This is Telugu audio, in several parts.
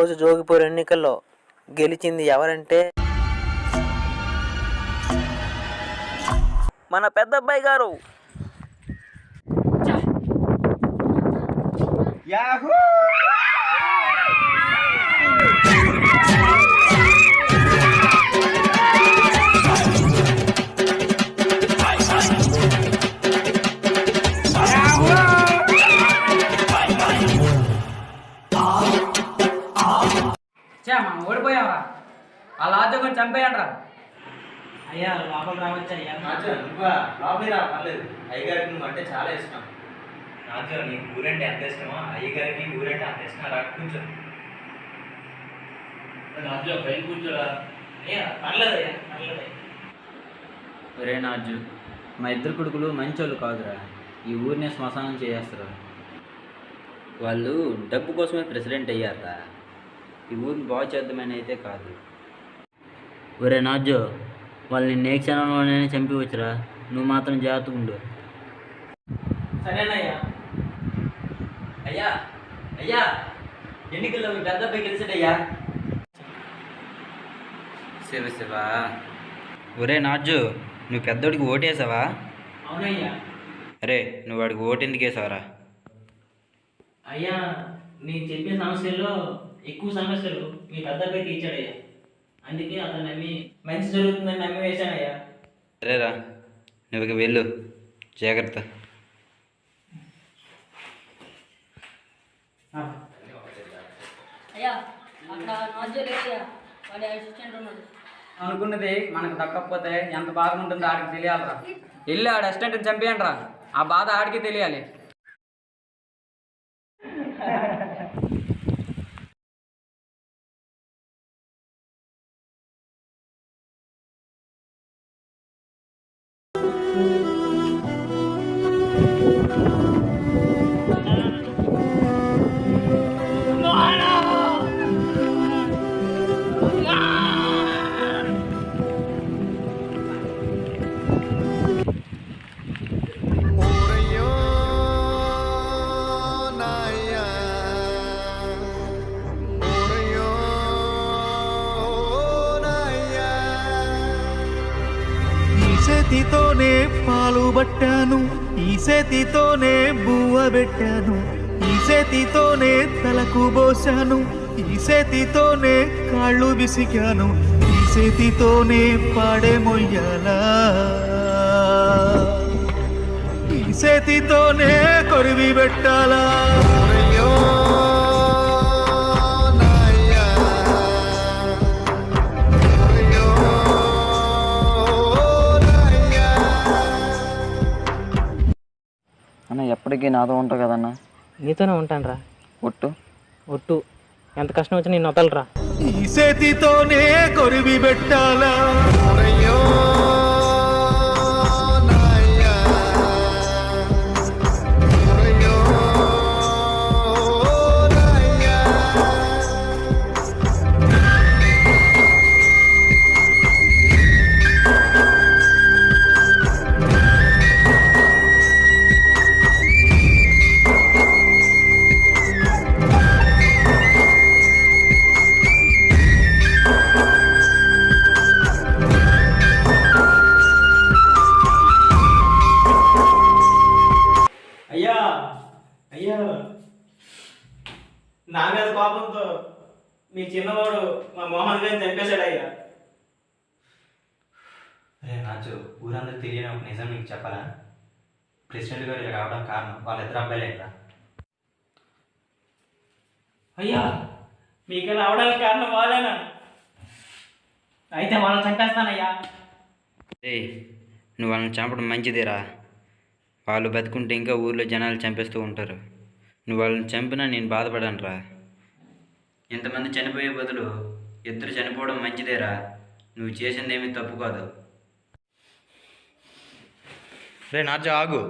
రోజు జోగిపూర్ ఎన్నికల్లో గెలిచింది ఎవరంటే మన పెద్దబ్బాయి గారు. యాహూ! మనం ఓడిపోయావరా, ఆ లాజోని చంపేయండిరా. అయ్యా లోపల రావచ్చా అయ్యా? లోపలి రా, పర్లేదు. అయ్యగారికి నువ్వు అంటే చాలా ఇష్టం. రాజు నీకు ఊరంటే ఎంత ఇష్టమో అయ్యగారికి ఊరంటే అంత ఇష్టం. రా కూర్చో. రాజు పైన కూర్చోరా. పర్లేదు అయ్యా, పర్లేదు. ఒరే నాజు, మా ఇద్దరు కొడుకులు మంచోళ్ళు కాదురా, ఈ ఊరినే శ్మశానం చేసేస్తారు. వాళ్ళు డబ్బు కోసమే ప్రెసిడెంట్ అయ్యారా, ఈ ఊరిని బాగు చేద్దామని అయితే కాదు. ఒరే నాజు, వాళ్ళని ఏ క్షణంలోనే చంపివచ్చురా, నువ్వు మాత్రం జాగ్రత్తగా ఉండు. సరేనయ్యా. అయ్యా అయ్యా, ఎన్నికల్లో మీ పెద్ద అబ్బాయి గెలిచాడయ్యా. శివ శివ. ఒరే నాజు, నువ్వు పెద్దోడికి ఓటేసావా? అవునయ్యా. అరే, నువ్వు వాడికి ఓటు ఎందుకు వేసావరా? అయ్యా, నేను చెప్పిన సమస్యల్లో ఎక్కువ సమస్యలు మీ పెద్దబ్బాయి తీర్చాడయ్యా. అందుకే అతను నమ్మి మంచి జరుగుతుందని నమ్మి వేశానయ్యా. సరేరా, నువ్వు ఇక వెళ్ళు, జాగ్రత్త. అయ్యా, అక్కడ నాజు లేదయ్యా, వాడి అసిస్టెంట్ ఉన్నాడు. అనుకున్నది మనకు దక్కకపోతే ఎంత బాధ ఉంటుందో ఆడికి తెలియాలిరా. వెళ్ళి ఆడ అసిస్టెంట్ని చంపేయండిరా, ఆ బాధ ఆడికి తెలియాలి. చేతితోనే పాలు పట్టాను, ఈ చేతితోనే బువ్వ పెట్టాను, ఈ చేతితోనే తలకు పోసాను, ఈ చేతితోనే కాళ్ళు విసికాను, ఈ చేతితోనే పాడే మొయ్యాలా, ఈ చేతితోనే కొరివి పెట్టాలా. అన్న, ఎప్పటికీ నాతో ఉంటావు కదన్నా? నీతోనే ఉంటాను రా. ఒట్టు ఒట్టు, ఎంత కష్టం వచ్చినా నేను వదలరా. ఈ చేతితోనే కొరివి పెట్టాలా. అయ్యా అయ్యా, నా మీద కోపంతో మీ చిన్నవాడు మా మోహన్ గారిని చంపేశాడు అయ్యా. అరే రాజు, ఊరందరూ తెలియని ఒక నిజం నీకు చెప్పాలా? ప్రెసిడెంట్ గారు ఇలా రావడం కారణం వాళ్ళిద్దరు అబ్బాయిలేరా. అయ్యా, మీకు ఇలా అవడానికి కారణం వాళ్ళేనా? అయితే వాళ్ళని చంపేస్తానయ్యా. ఏయ్, నువ్వు వాళ్ళని చంపడం మంచిదేరా, వాళ్ళు బతుకుంటే ఇంకా ఊర్లో జనాలు చంపేస్తూ ఉంటారు. నువ్వు వాళ్ళని చంపినా నేను బాధపడాను రా. ఇంతమంది చనిపోయే బదులు ఇద్దరు చనిపోవడం మంచిదేరా, నువ్వు చేసిందేమీ తప్పు కాదు. రే నాజు, ఆగు.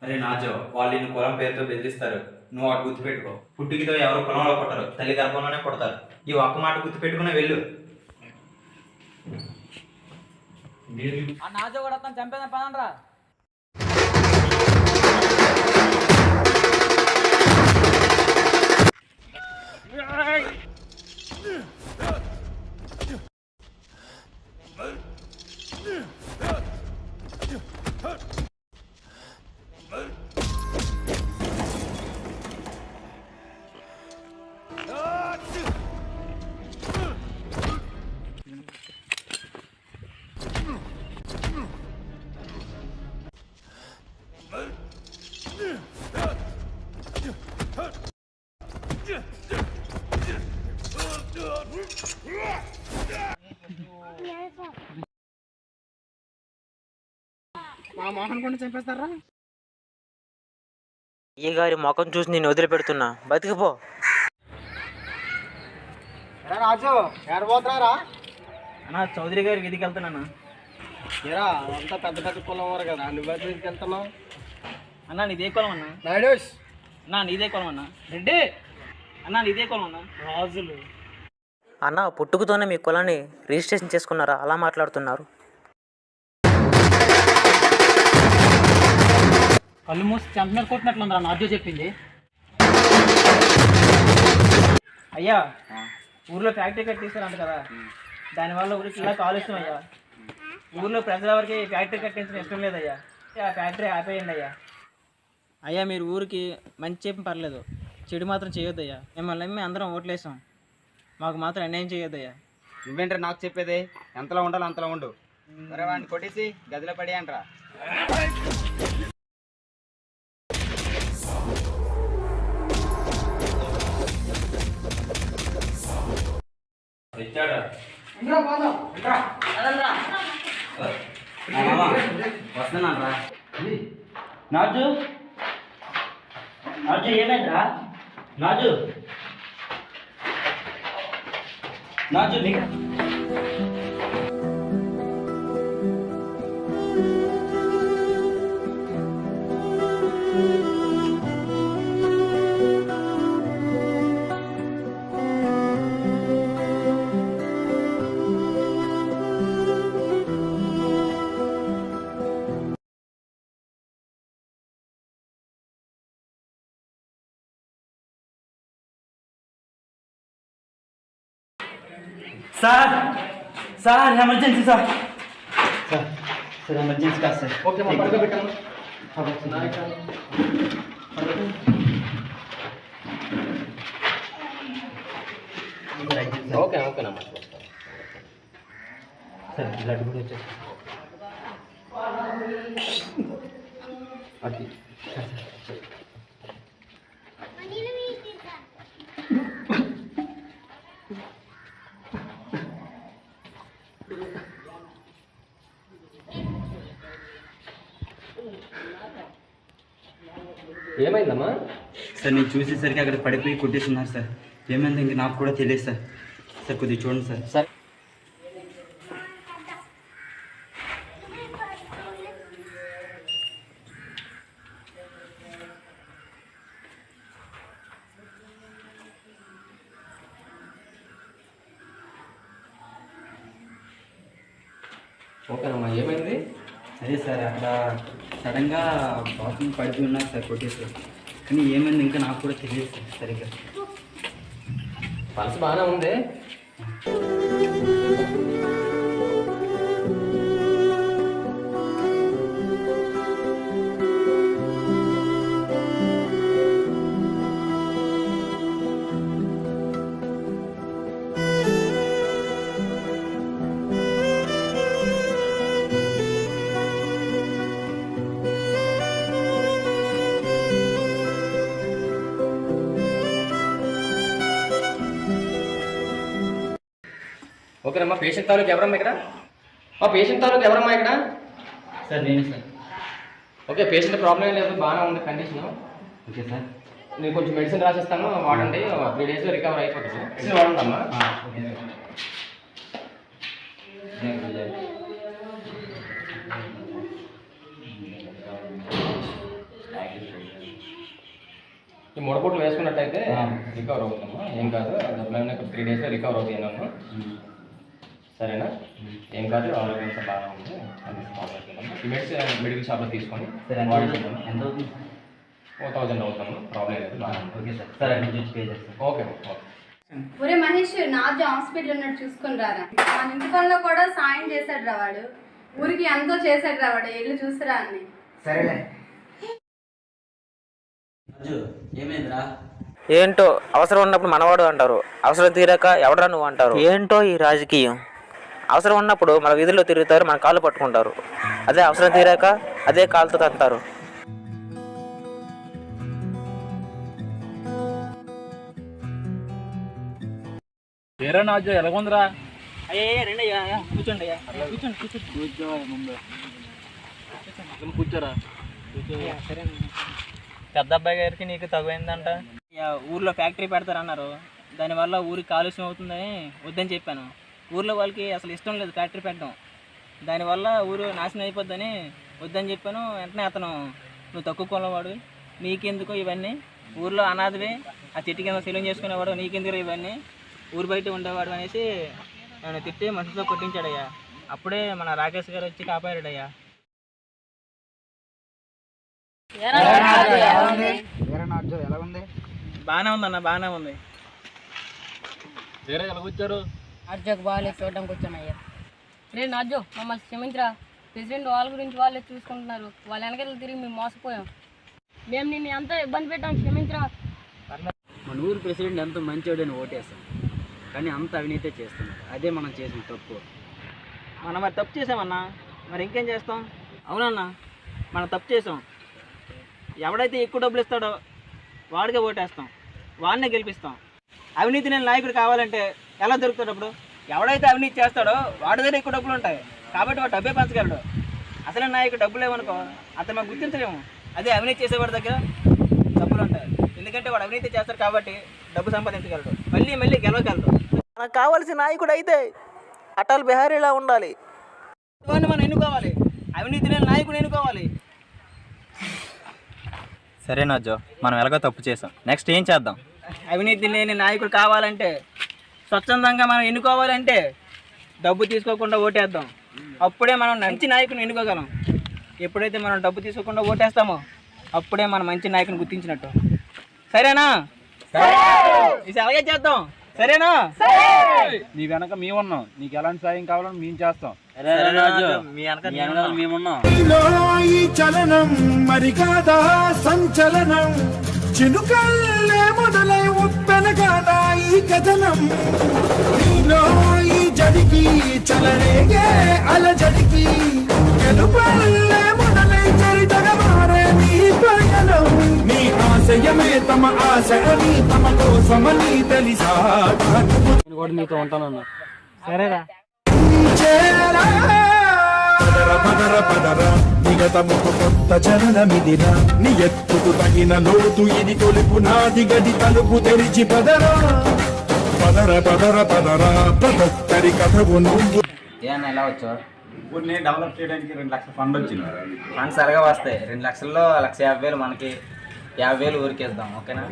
అరే నాజు, వాళ్ళు నిన్ను కులం పేరుతో బెదిరిస్తారు, నువ్వు వాడు గుర్తుపెట్టుకో. పుట్టుకతో ఎవరు కులంలో కొట్టరు, తల్లి గర్భంలోనే కొడతారు. ఈ ఒక్క మాట గుర్తుపెట్టుకునే వెళ్ళు. ఆ నాజు కూడా అతను చంపేదని పదండ్రా. Right. మోహన్ కూడా చంపేస్తారా? ఈ గారి ముఖం చూసి నేను వదిలిపెడుతున్నా, బతికిపో. రాజు ఏడబోతున్నారా? అన్నా చౌదరి గారి వీధికి వెళ్తున్నానా. ఏరా అంతా పెద్ద పెద్ద కులం వారు కదా, నువ్వు వీధికి వెళ్తున్నావు? అన్నా నీదే కులం అన్నా. నాయుడోష్ అన్నా నీదే కులం అన్నా. రెడ్డి అన్నా నీదే కులం అన్నా. రాజులు అన్న పుట్టుకతోనే మీ కులాన్ని రిజిస్ట్రేషన్ చేసుకున్నారా? అలా మాట్లాడుతున్నారు. కళ్ళు మూసి చెంప కొట్టినట్లుందా నాజు చెప్పింది. అయ్యా ఊర్లో ఫ్యాక్టరీ కట్టిస్తారంట కదా, దానివల్ల ఊరికి ఇలా కాలుష్యం అయ్యా. ఊర్లో ప్రజలెవరికి ఫ్యాక్టరీ కట్టించడం ఇష్టం లేదయ్యా. ఆ ఫ్యాక్టరీ ఆపేయండి అయ్యా. అయ్యా మీరు ఊరికి మంచి చెప్పి పర్లేదు, చెడు మాత్రం చేయొద్దయ్యా. మిమ్మల్ని నమ్మి అందరం ఓట్లేసాం, మాకు మాత్రం అన్యాయం చేయొద్దయ్యా. నువ్వేంట్రా నాకు చెప్పేది? ఎంతలో ఉండాలో అంతలో ఉండు. సరే వాడిని కొట్టేసి గదిలో పడేయండిరా. వస్తున్నాను రా. నాజు నాజు ఏమైందిరా? నాజు నాజు నీకు sir sir emergency sir. Sir emergency కాదు సార్. ఓకే మా పడుకో పెట్టాము. ఓకే ఓకేనమ్మా. సార్ బ్లడ్ కూడా వచ్చేసి అది ఏమైందమ్మా? సార్ నేను చూసేసరికి అక్కడ పడిపోయి కొట్టేస్తున్నారు సార్. ఏమైంది ఇంక నాకు కూడా తెలియదు సార్. సార్ కొద్దిగా చూడండి సార్. సరే ఓకేనమ్మా. ఏమైంది? అదే సార్ అక్కడ సడన్గా బాత్రూమ్ పడిపోయి ఉన్నారు సార్ కొట్టేసారు. కానీ ఏమైంది ఇంకా నాకు కూడా తెలియదు సార్ సరిగ్గా. పల్స్ బాగానే ఉంది. ఓకేనమ్మా. పేషెంట్ తాలూకు ఎవరమ్మా ఇక్కడ? పేషెంట్ తాలూకు ఎవరమ్మా ఇక్కడ? సార్ నేను సార్. ఓకే పేషెంట్ ప్రాబ్లం ఏం లేదు, బాగానే ఉంది కండిషన్. Okay sir. నేను కొంచెం మెడిసిన్ రాసిస్తాను, వాడండి. 3 డేస్లో రికవర్ అయిపోతుంది. మెడిసిన్ వాడండమ్మా. Okay sir. ఈ ముడపొట్లు వేసుకున్నట్టయితే రికవర్ అవుతుందమ్మా, ఏం కాదు. 3 డేస్లో రికవర్ అవుతాయి అన్నాను. సరేనా? ఏం కాదు, ఆరోగ్యం బాగా ఉంది. ఈ మెడిసిన్ మెడికల్ షాప్లో తీసుకొని వాడుకుంటాము. ఎంత అవుతుంది? 1000 అవుతాము, ప్రాబ్లం లేదు. Okay sir. సరే నుంచి పే చేస్తాను. Okay okay. ఒరే మహేష్, నాజు హాస్పిటల్ ఉన్నట్టు చూసుకుని రారా. మన ఇంటి పనిలో కూడా సాయం చేశాడు రా వాడు. ఊరికి ఎంతో చేశాడు రా వాడు. వెళ్ళి చూసిరా అన్ని. సరేలే. ఏమైందిరా? ఏంటో అవసరం ఉన్నప్పుడు మనవాడు అంటారు, అవసరం తీరాక ఎవడరా నువ్వు అంటారు. ఏంటో ఈ రాజకీయం. అవసరం ఉన్నప్పుడు మన వీధుల్లో తిరుగుతారు, మన కాళ్ళు పట్టుకుంటారు. అదే అవసరం తీరాక అదే కాలుతో తంతారు. ఏరా నాజు ఎలాగుందిరా? అయ్యే రండి అయ్యా, కూర్చోండి అయ్యా, కూర్చోండి. కూర్చో ముందు. కూర్చోరా. సరే పెద్ద అబ్బాయి గారికి నీకు తగువైందంట. ఊర్లో ఫ్యాక్టరీ పెడతారన్నారు, దానివల్ల ఊరికి కాలుష్యం అవుతుందని వద్దని చెప్పాను. ఊర్లో వాళ్ళకి అసలు ఇష్టం లేదు ఫ్యాక్టరీ పెట్టడం, దానివల్ల ఊరు నాశనం అయిపోద్దని వద్దని చెప్పాను. వెంటనే అతను నువ్వు తక్కువ కొలవాడు, నీకెందుకు ఇవన్నీ, ఊర్లో అనాథవే, ఆ చెట్టు కింద సెలూన్ చేసుకునేవాడు, నీకెందుకు ఇవన్నీ, ఊరు బయట ఉండేవాడు అనేసి నన్ను తిట్టి మనసుతో కొట్టించాడయ్యా. అప్పుడే మన రాకేష్ గారు వచ్చి కాపాడాడయ్యా. బాగానే ఉందన్న, బాగానే ఉంది. ఎలా కూర్చోరు? నాజోకి బాగాలేదు, చూడడానికి వచ్చానయ్యా. రే నాజో, మమ్మల్ని క్షమించరా. ప్రెసిడెంట్ వాళ్ళ గురించి వాళ్ళే చూసుకుంటున్నారు, వాళ్ళ వెనకాల తిరిగి మేము మోసపోయాం. మేము నిన్ను ఎంతో ఇబ్బంది పెట్టాం, క్షమించరా. మన ఊరు ప్రెసిడెంట్ ఎంతో మంచివాడని ఓటేస్తాం, కానీ అంత అవినీతే చేస్తున్నాడు. అదే మనం చేసిన తప్పు. మనం మరి తప్పు చేసామన్నా, మరి ఇంకేం చేస్తాం? అవునన్నా, మనం తప్పు చేసాం. ఎవడైతే ఎక్కువ డబ్బులు ఇస్తాడో వాడికే ఓటేస్తాం, వాడినే గెలిపిస్తాం. అవినీతి నేను నాయకుడు కావాలంటే ఎలా దొరుకుతాడు? అప్పుడు ఎవడైతే అవినీతి చేస్తాడో వాడి దగ్గర ఎక్కువ డబ్బులు ఉంటాయి, కాబట్టి వాడు డబ్బే పంచగలడు. అసలు నాయకుడు డబ్బులు లేవనుకో అతను మనం గుర్తించలేము. అదే అవినీతి చేసేవాడి దగ్గర డబ్బులు ఉంటాయి, ఎందుకంటే వాడు అవినీతి చేస్తాడు కాబట్టి డబ్బు సంపాదించగలడు, మళ్ళీ మళ్ళీ గెలవగలడు. మనకు కావాల్సిన నాయకుడు అయితే అటల్ బిహారీలా ఉండాలి. వాడిని మనం ఎన్నుకోవాలి, అవినీతి లేని నాయకుడు ఎన్నుకోవాలి. సరే నాజో, మనం ఎలాగో తప్పు చేసాం, నెక్స్ట్ ఏం చేద్దాం? అవినీతి లేని నాయకుడు కావాలంటే, స్వచ్ఛందంగా మనం ఎన్నుకోవాలంటే డబ్బు తీసుకోకుండా ఓటేద్దాం. అప్పుడే మనం మంచి నాయకుని ఎన్నుకోగలం. ఎప్పుడైతే మనం డబ్బు తీసుకోకుండా ఓటేస్తామో అప్పుడే మనం మంచి నాయకుని గుర్తించినట్టు. సరేనా? ఇది అలాగే చేద్దాం, సరేనా? నీ వెనక మేమున్నాం, నీకు ఎలాంటి సాయం కావాలని మేము చేస్తాం. మీ వెనక మేమున్నాం. ఈ చలనం మరి కాదా సంచలనం, చినుకల్లే మొదలై ఉప్పెనగాదా ఈ కథనం. నీలో ఈ జడికి చలరేగే అలజడికి, గెలుపల్లే మొదలై చరితగా మారే నీ పయనం. నీ ఆశయమే తమ ఆశని, తమ కోసమని తెలిసా నేను కూడా నీతో ఉంటానన్నా. సరేరా. పదర పదర పదర నిగతముకు కొత్త చలనమిదిరా, నీ ఎత్తుకు తగిన లోతు ఇది తొలుపు నాది గది తలుపు తెరిచి పదరా. పదర పదర పదర ప్రొక్కరి కథవు నువ్వు. ఏమన్నా ఎలా వచ్చావు? ఊరిని డెవలప్ చేయడానికి 2 లక్షల ఫండ్ వచ్చింది. ఫండ్స్ సరిగా వస్తాయి. 2 లక్షల్లో 1,50,000 మనకి, 50,000 ఊరికేద్దాం, ఓకేనా?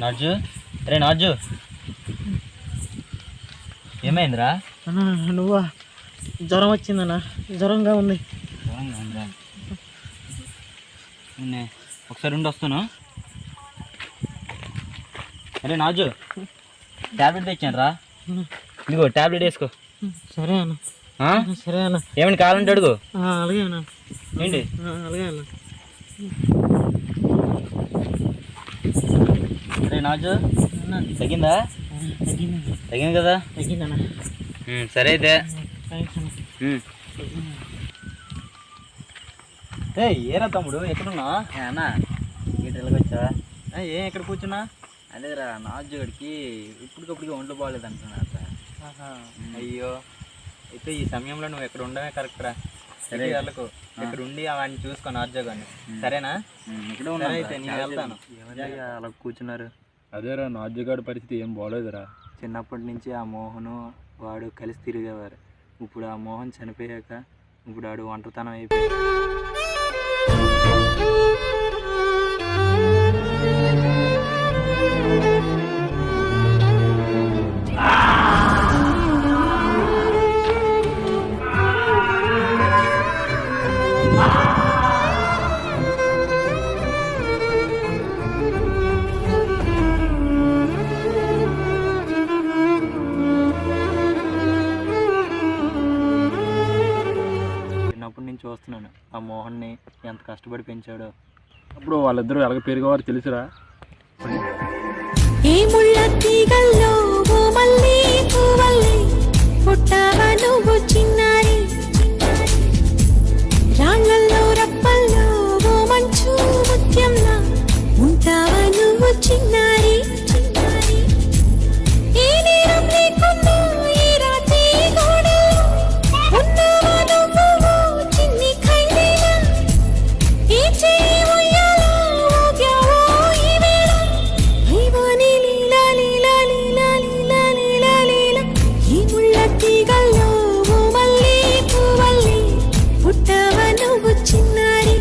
నాజు, రే నాజు, ఏమైందిరా? నువ్వా? జ్వరం వచ్చిందన్నా, జ్వరంగా ఉంది. ఒకసారి ఉండి వస్తాను. అరే నాజు, ట్యాబ్లెట్ తెచ్చాను రా, ఇదిగో ట్యాబ్లెట్ వేసుకో. సరే అన్న. సరే అన్న. ఏమైనా కావాలంటే అడుగు. అలాగే అన్న. ఏంటి? అలాగే అన్న. అరే నాజు, తగ్గిందా? తగ్గింది కదా? తగ్గిందన్న. సరే అయితే. ఏరా తమ్ముడు, ఎక్కడున్నా? అన్నా వీటికి వచ్చా? ఏం ఎక్కడ కూర్చున్నా? అదేరా నాజుడికి ఇప్పటికప్పటికి ఒంట్లో బాగాలేదు అంటున్నారు రా. అయ్యో, అయితే ఈ సమయంలో నువ్వు ఎక్కడ ఉండమే కరెక్ట్ రా. సరే వాళ్ళకు ఇక్కడ ఉండి వాడిని చూసుకో నాజోగాన్ని, సరేనా? సరే అయితే నేను వెళ్తాను. అలా కూర్చున్నారు. అదేరా నాజుగాడి పరిస్థితి ఏం బాగోలేదురా. చిన్నప్పటి నుంచి ఆ మోహను వాడు కలిసి తిరిగేవారు. ఇప్పుడు ఆ మోహన్ చనిపోయాక ఇప్పుడు వాడు ఒంటరితనం అయిపోయాడు. చిన్నప్పటి నుంచి చూస్తున్నాను ఆ మోహన్ని ఎంత కష్టపడి పెంచాడో. అప్పుడు వాళ్ళిద్దరూ ఎలాగ పెరిగేవారు తెలుసురా. ఏ ముళ్ళ తీగల్లో ఓ మల్లి పువ్వల్లి పుట్టావా నువ్వు చిన్నారి రాళ్ళల్లో రప్పల్లో ఓ మంచు ముత్యంలా ఉంటావా నువ్వు చిన్నారి ఏ నేరం లేకుండా ఈ రాత్రి గోడల్లో ఉన్నావా నువ్వు ఓ చిన్ని ఖైదీలా ఈ చేయి ఉయ్యాలో ఊగావో ఈ వేళ భైవాని లీలా లీలా లీలా లీలా లీలా లీలా ఈ ముళ్ళ తీగల్లో ఓ మల్లె పువ్వల్లి పుట్టావా నువ్వు చిన్నారి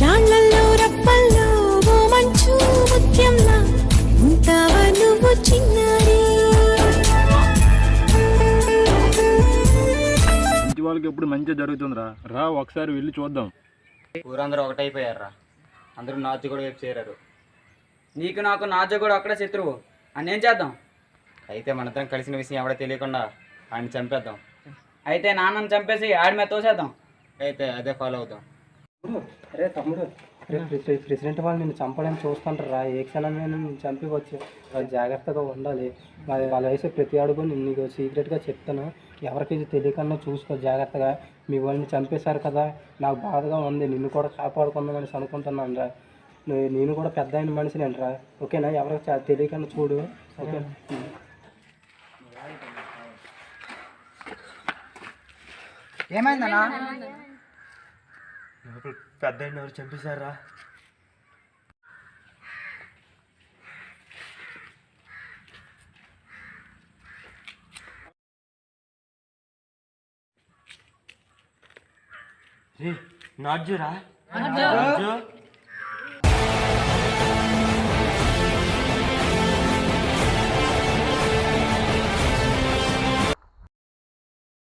రాళ్ళల్లో రప్పల్లో ఓ మంచు ముత్యంలా ఉంటావా నువ్వు చిన్నారి ఇంటి వాళ్ళకి ఎప్పుడు మంచిగా జరుగుతుందిరా. రా ఒకసారి వెళ్ళి చూద్దాం. ఊరందరూ ఒకటైపోయారా, అందరూ నాజు కూడా వైపు చేరారు. నీకు నాకు నాజు కూడా అక్కడే శత్రువు అని ఏం చేద్దాం? అయితే మనిద్దరం కలిసిన విషయం ఎవడో తెలియకుండా ఆయన చంపేద్దాం. అయితే నాన్నని చంపేసి ఆడి మీద తోసేద్దాం. అయితే అదే ఫాలో అవుతాం. అరే తమ్ముడు, ప్రెసిడెంట్ వాళ్ళు నిన్ను చంపడానికి చూస్తుంటారా, ఏ క్షణమే నేను చంపివచ్చు. వాళ్ళు జాగ్రత్తగా ఉండాలి. వాళ్ళు వేసే ప్రతి అడుగు నేను నీకు సీక్రెట్గా చెప్తాను. ఎవరికి తెలియకుండా చూసుకో జాగ్రత్తగా. మీ వాళ్ళని చంపేశారు కదా, నాకు బాధగా ఉంది. నిన్ను కూడా కాపాడుకుందామని అనుకుంటున్నాను రా. నేను కూడా పెద్ద అయిన మనిషినేంట్రా, ఓకేనా? ఎవరికి తెలియకుండా చూడు, ఓకే? ఏమైందన్నా? పెద్ద ఎవరు చంపేశారా? నాజురా,